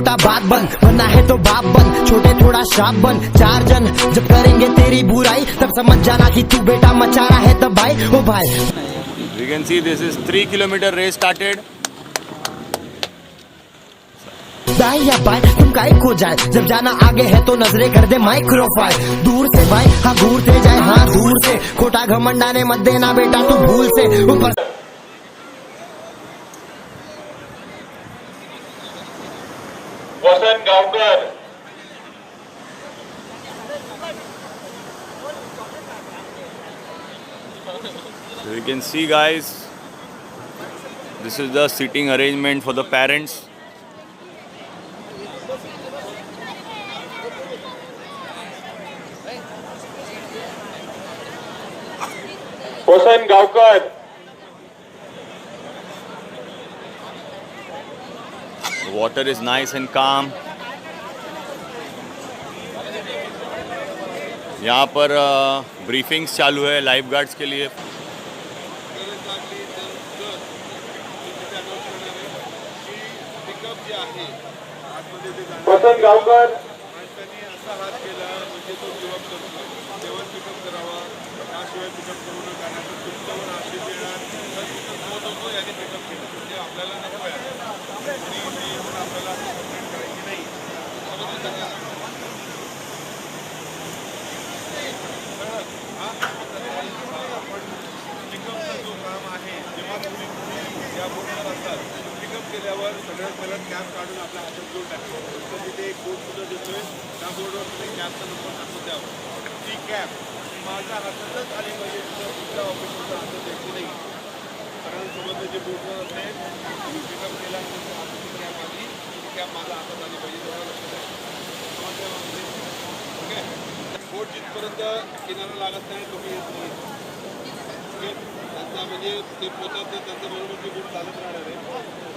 छोटा बात बन, बनना है तो बाप बन, छोटे थोड़ा श्राप बन। 4 जन जब करेंगे तेरी बुराई तब समझ जाना कि तू बेटा मचा रहा है तब भाई ओ भाई। We can see this is 3 kilometer race started. दाई या बाई तुम काहे खो जाए, जब जाना आगे है तो नजरे कर दे माइक्रोफाइल। दूर से भाई हाँ घूरते जाए हाँ दूर से, खोटा घमंडाने मत देना बेटा तू भूल से। ऊपर वसंत Gavkar, So you can see guys, this is the seating arrangement for the parents. Vasant Gavkar, The water is nice and calm. यहाँ पर ब्रीफिंग्स चालू है लाइफ गार्ड्स के लिए। वसंत गावकर, केल्यावर सगळ्यात पहिला कॅप काढून आपल्या हातात घेऊन टाकायचं। तर तिथे एक बोर्ड सुद्धा देतोय, त्या बोर्डवर तुम्ही कॅपचा नंबर टाकून द्यावा। ती कॅप माझ्या हातातच आली पाहिजे, दुसऱ्या ऑफिसरच्या हातात द्यायची नाही। सगळ्यांसोबत जे बोर्डवर असते पिकअप केल्यानंतर हाताची कॅप आली, ती कॅप माझ्या हातात आली पाहिजे, तेवढं लक्षात आहे। ओके, बोट जिथपर्यंत किनारा लागत नाही तुम्ही येत नाही। ओके, त्यांचा म्हणजे ते पोतात त्यांच्या बरोबर ते बोट चालत राहणार आहे।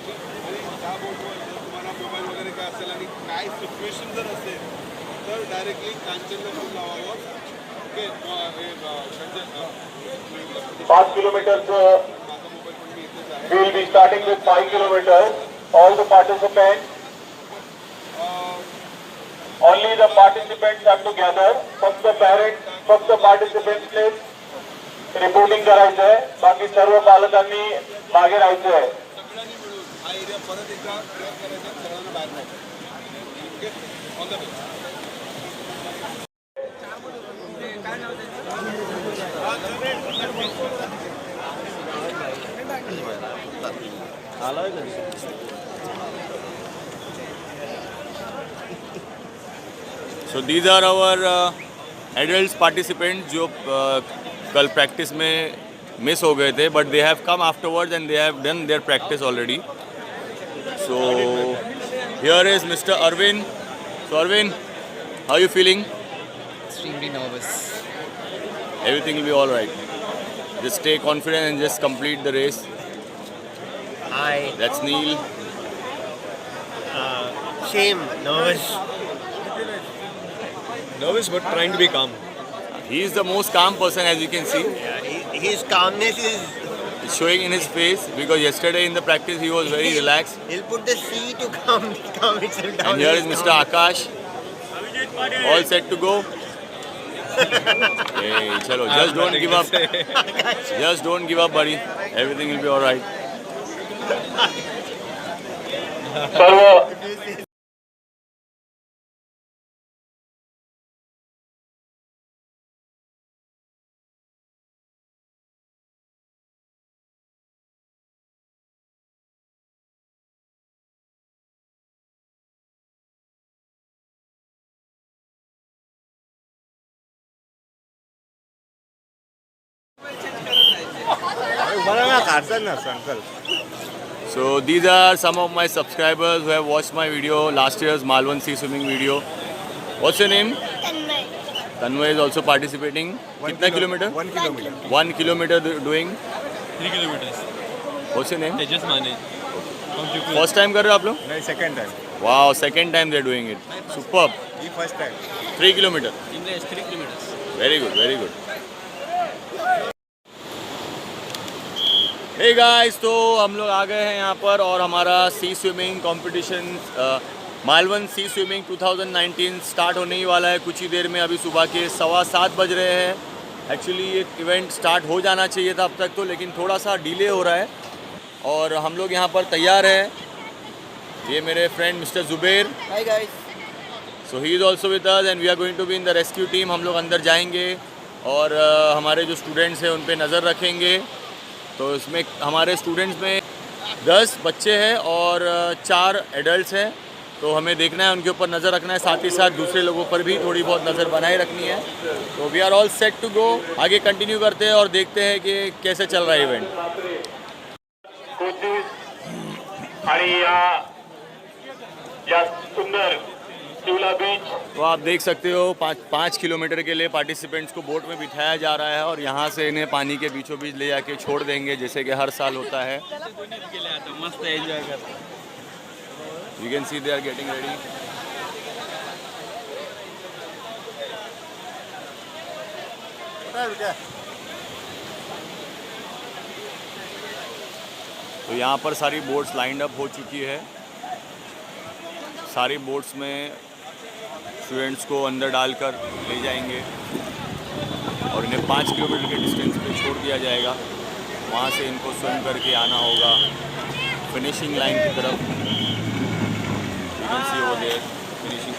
आणि त्या बोटवर जर तुम्हाला मोबाईल वगैरे काय असेल आणि काय सिच्युएशन जर असेल तर डायरेक्टली कांचनला फोन लावावं। ओके, 5 किलोमीटरचं माझा मोबाईल पण मी इथेच आहे। We will be starting with 5 kilometres. All the participants, only the participants have to gather. फक्त पॅरेंट्स, फक्त पार्टिसिपेंट्सने रिपोर्टिंग करायचं आहे, बाकी सर्व पालकांनी मागे राहायचं आहे। हा एरिया परत एकदा क्लिअर करायचा, सगळ्यांना बाहेर नाही। Okay, all the best. So these are our adults participants जो कल प्रैक्टिस में मिस हो गए थे, but they have come afterwards and they have done their practice already. So here is Mr. Arvind. So Arvind, how are you feeling? Extremely nervous. Everything will be all right. Just stay confident and just complete the race. Hi. That's Neil. Shame. Nervous. Nervous but trying to be calm. He is the most calm person, as you can see. Yeah, his calmness is. It's showing in his face because yesterday in the practice he was very relaxed. He'll put the C to calm itself down. And here is Mr. Akash. All set to go. Hey, chalo, just don't give up. Just don't give up, buddy. Everything will be all right. Serve So these are some of my subscribers who have watched my video, last year's Malvan swimming video. What's your name? Tanmay. Tanmay is also participating. Kitna kilometer? 1 kilometer. 1 kilometer doing. 3 kilometers. What's your name? Tejas Mane. First time कर रहे हो आप लोग? No, second time. Wow, second time they're doing it. Superb. The first time. 3 kilometer. English 3 kilometers. Very good, very good. Hey guys, तो हम लोग आ गए हैं यहाँ पर और हमारा सी स्विमिंग कंपटीशन मालवन सी स्विमिंग 2019 स्टार्ट होने ही वाला है कुछ ही देर में। अभी सुबह के 7:15 बज रहे हैं। एक्चुअली ये इवेंट स्टार्ट हो जाना चाहिए था अब तक तो, लेकिन थोड़ा सा डिले हो रहा है और हम लोग यहाँ पर तैयार हैं। ये मेरे friend mister Zuber, Hi guys. So he is also with us and we are going to be in the rescue team. हम लोग अंदर जाएंगे और हमारे जो स्टूडेंट्स हैं उन पे नज़र रखेंगे। तो इसमें हमारे स्टूडेंट्स में 10 बच्चे हैं और 4 एडल्ट्स हैं, तो हमें देखना है, उनके ऊपर नज़र रखना है, साथ ही साथ दूसरे लोगों पर भी थोड़ी बहुत नज़र बनाए रखनी है। तो we are all set to go. आगे कंटिन्यू करते हैं और देखते हैं कि कैसे चल रहा है इवेंट। आणि या सुंदर शिवला बीच तो आप देख सकते हो 5 किलोमीटर के लिए पार्टिसिपेंट्स को बोट में बिठाया जा रहा है और यहाँ से इन्हें पानी के बीचों बीच ले जाके छोड़ देंगे, जैसे कि हर साल होता है। मस्त एन्जॉय कर। You can see they are getting ready. तो यहाँ पर सारी बोट्स लाइंड अप हो चुकी है। सारी बोट्स में स्टूडेंट्स को अंदर डालकर ले जाएंगे और इन्हें 5 किलोमीटर के डिस्टेंस पे छोड़ दिया जाएगा। वहाँ से इनको स्विम करके आना होगा फिनिशिंग लाइन की तरफ। You can see over there finishing.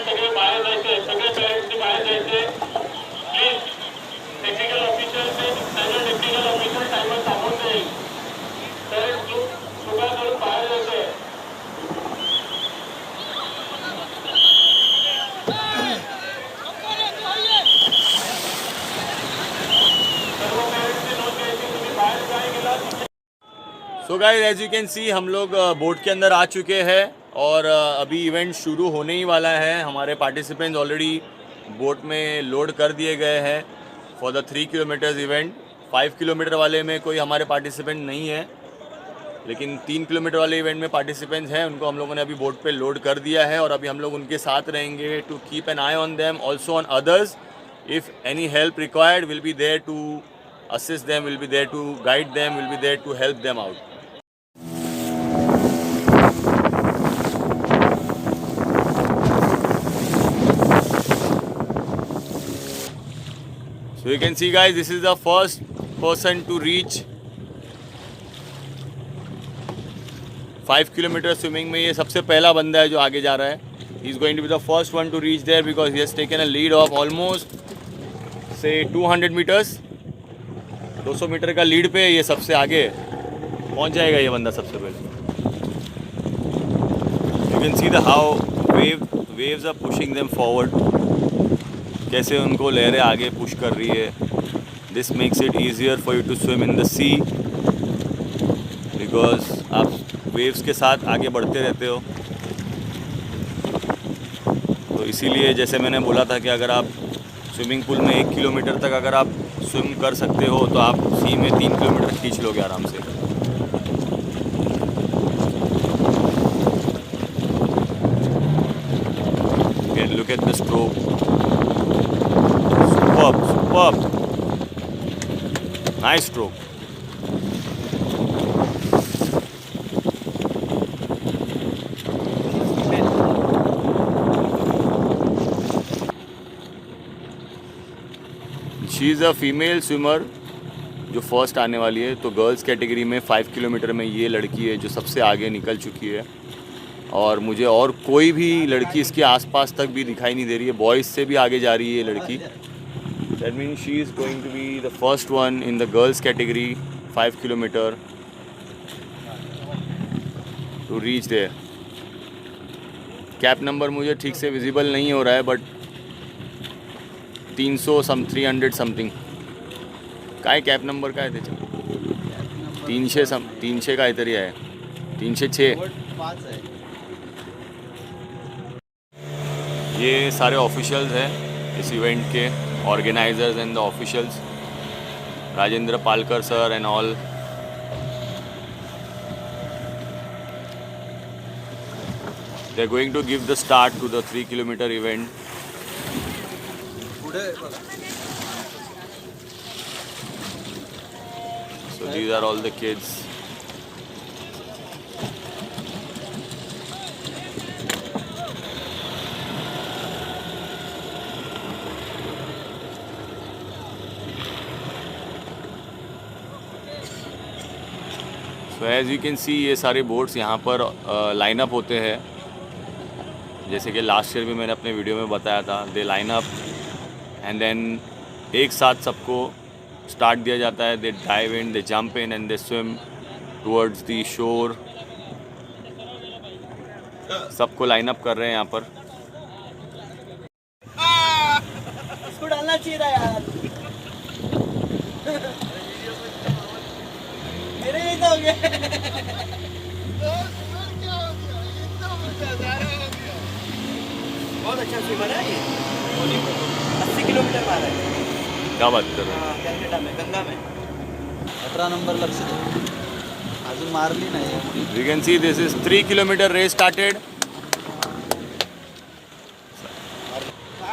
सगळे बाहेर जायचे, सगळे पेरेंट्सनी बाहेर जायचे प्लीज। टेक्निकल ऑफिसर सगळे टेक्निकल ऑफिसर टाइमर थांबवून देईल। पेरेंट्स कृपया करून बाहेर जायचे। सर्व पेरेंट्सनी नोट घ्यायची, तुम्ही बाहेर काय गेला। So guys as you can see हम लोग बोट के अंदर आ चुके हैं और अभी इवेंट शुरू होने ही वाला है। हमारे पार्टिसिपेंट्स ऑलरेडी बोट में लोड कर दिए गए हैं for the 3 kilometres event. 5 kilometre वाले में कोई हमारे पार्टिसिपेंट नहीं है, लेकिन 3 किलोमीटर वाले इवेंट में पार्टिसिपेंट्स हैं। उनको हम लोगों ने अभी बोट पे लोड कर दिया है और अभी हम लोग उनके साथ रहेंगे to keep an eye on them, also on others. If any help required will be there to assist them, will be there to guide them, will be there to help them out. So you can see guys, this is the first person to reach 5 kilometre swimming में। ये सबसे पहला बंदा है जो आगे जा रहा है। He is going to be the first one to reach there because he has taken a lead of almost से 200 मीटर्स। 200 मीटर का लीड पे ये सबसे आगे पहुंच जाएगा ये बंदा सबसे पहले। You can see the how waves are pushing them forward, कैसे उनको लहरें आगे पुश कर रही है। This makes it easier for you to swim in the sea because आप वेव्स के साथ आगे बढ़ते रहते हो। तो इसीलिए जैसे मैंने बोला था कि अगर आप स्विमिंग पूल में 1 किलोमीटर तक अगर आप स्विम कर सकते हो तो आप सी में 3 किलोमीटर खींच लोगे आराम से। Look at the stroke. Superb. Nice stroke. She is a female swimmer जो फर्स्ट आने वाली है। तो गर्ल्स कैटेगरी में 5 किलोमीटर में ये लड़की है जो सबसे आगे निकल चुकी है और मुझे और कोई भी लड़की इसके आसपास तक भी दिखाई नहीं दे रही है। बॉयज़ से भी आगे जा रही है ये लड़की। That mean she is going to be the first one in the girls category 5 kilometre to reach there. Cap number मुझे ठीक से विजिबल नहीं हो रहा है बट 300 समथिंग काय कॅप नंबर काय त्याचा 300 काहीतरी आहे 306। ये सारे ऑफिशियल्स हैं इस इवेंट के, organisers and the officials. Rajendra Palkar sir and all. They're going to give the start to the 3-kilometer event. So these are all the kids. So as you can see, ये सारे boats यहाँ पर line up होते हैं. जैसे कि last year भी मैंने अपने वीडियो में बताया था. They line up and then एक साथ सबको स्टार्ट दिया जाता है. They dive in, they jump in and they swim towards the shore. सबको लाइन अप कर रहे हैं यहाँ पर. इसको डालना चाहिए था यार. मेरे ही तो हो गया. बहुत अच्छा स्विमर है ये. 80 किलोमीटर मारा है. क्या बात कर रहे हैं. कलकत्ता में, गंगा में. 18 नंबर लक्षित आहे. अजून मारली नाही. You can see this is 3-kilometer race started.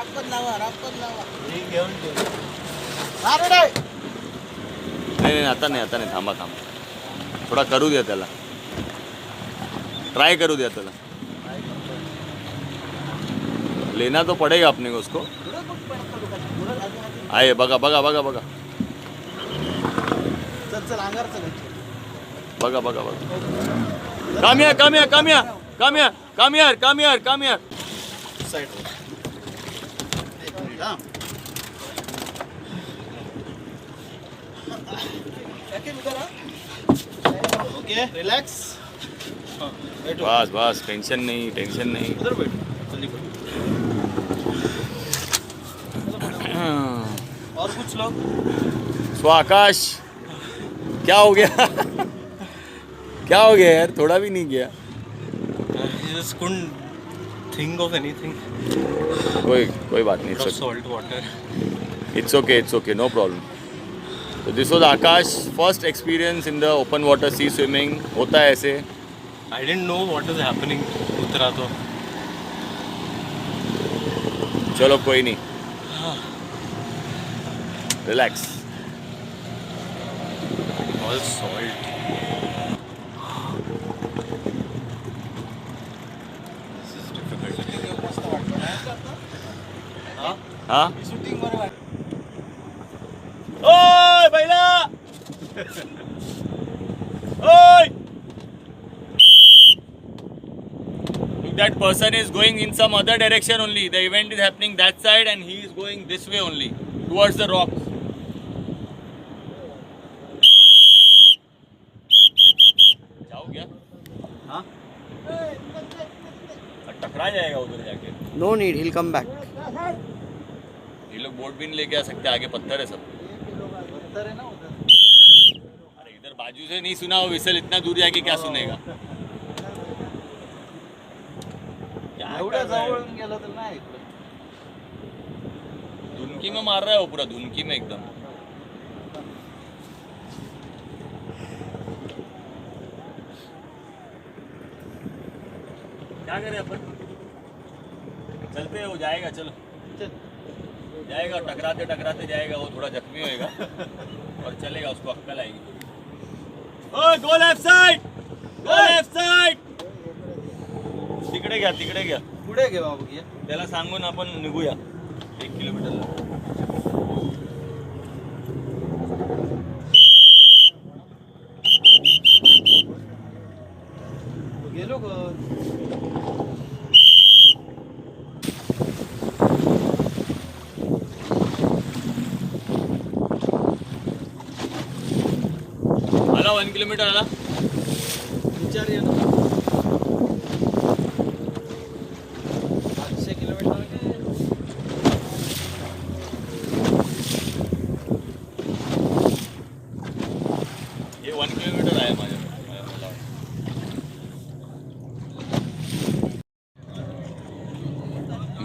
रापण लावा. हे घेऊन ठेव. नाही आता नाही थांबा. थोडा करू द्या त्याला. ट्राय करू द्या त्याला. लेना तो पड़ेगा अपने को उसको. आहे बघा. चल अंगार चल. बघा. Come here. Side. Okay relax. बस टेंशन नहीं. उधर बैठ. जल्दी करो. और कुछ लोग. सो आकाश क्या हो गया यार. थोड़ा भी नहीं गया. just couldn't think of anything. कोई बात नहीं. Of salt water. It's okay. No problem. So this was Akash first experience in the open water sea swimming. होता है ऐसे. I didn't know what is happening. उतरा तो. चलो कोई नहीं. Relax. All salt. This is difficult. हाँ. Shooting बरोबर. ओय बैला. ओय. That person is going in some other direction only. The event is happening that side and he is going this way only towards the rocks. जाओ क्या? हाँ. टकरा जाएगा उधर जाके. No need. He'll come back. ये लोग बोट भी नहीं लेके आ सकते. आगे पत्थर है सब. पत्थर है ना उधर. अरे इधर बाजू से नहीं सुना वो विसल. इतना दूर जाके क्या सुनेगा. एवढ्या जवळून गेलं तर नाही. धुनकी में मार रहा है वो पूरा. धुनकी में एकदम. क्या करें अपन. चलते हो जाएगा. चलो जाएगा. टकराते जाएगा. वो थोड़ा जख्मी होएगा और चलेगा. उसको अक्कल आएगी. ओए गो लेफ्ट साइड. तिकडे घ्या. पुढे घे बाबू घे. त्याला सांगून आपण निघूया 1 किलोमीटरला. गेलो ग. आला 1 किलोमीटर आला. विचार ये ना. 800 किलोमीटर. ये 1 किलोमीटर आहे माझ्या.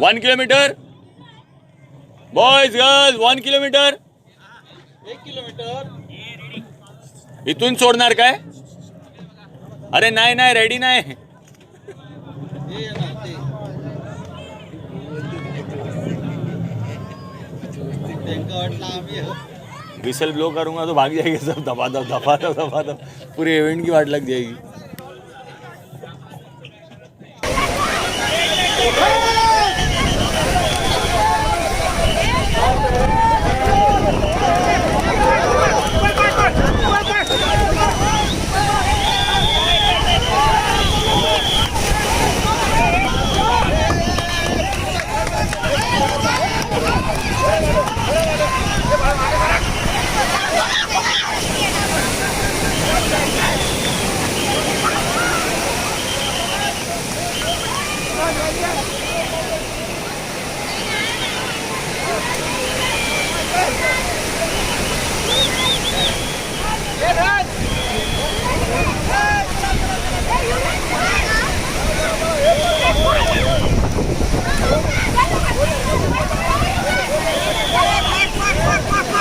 1 kilometre. Boys girls 1 kilometre. 1 kilometre. इथून सोडणार काय? अरे नाही नाही रेडी नाही. हे ना ते. त्यांका वाटलं आम्ही विसल ब्लो करूंगा तो भाग जाएगी सब दबा पूरे इवेंट की वाट लग जाएगी.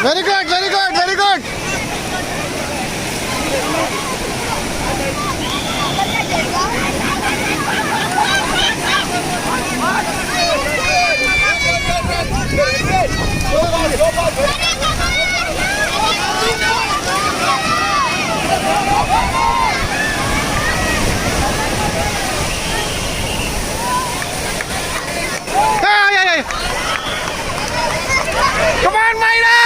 Very good, very good, very good. Come on, Maida!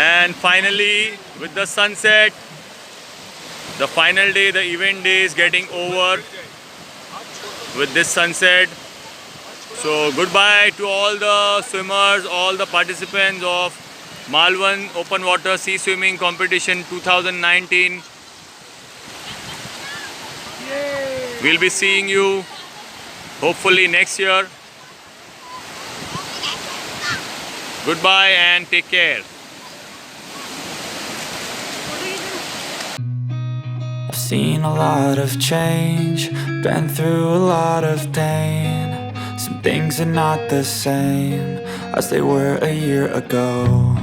And finally, with the sunset, the final day, the event day is getting over with this sunset. So goodbye to all the swimmers, all the participants of Malvan Open Water Sea Swimming Competition 2019. We'll be seeing you hopefully next year. Goodbye and take care. I've seen a lot of change, been through a lot of pain. Some things are not the same as they were a year ago,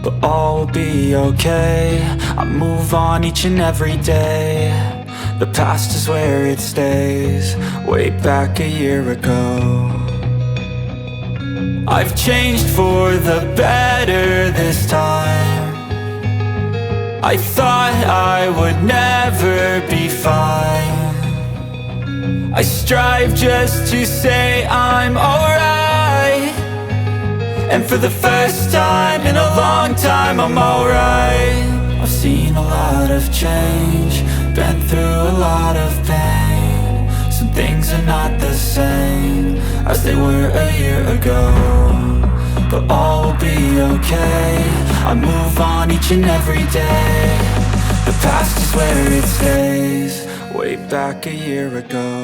but all will be okay. I move on each and every day. The past is where it stays, way back a year ago. I've changed for the better this time. I thought I would never be fine. I strive just to say I'm alright, and for the first time in a long time I'm alright. I've seen a lot of change, been through a lot of pain. Some things are not the same as they were a year ago, but all will be okay. I move on each and every day. The past is where it stays, way back a year ago.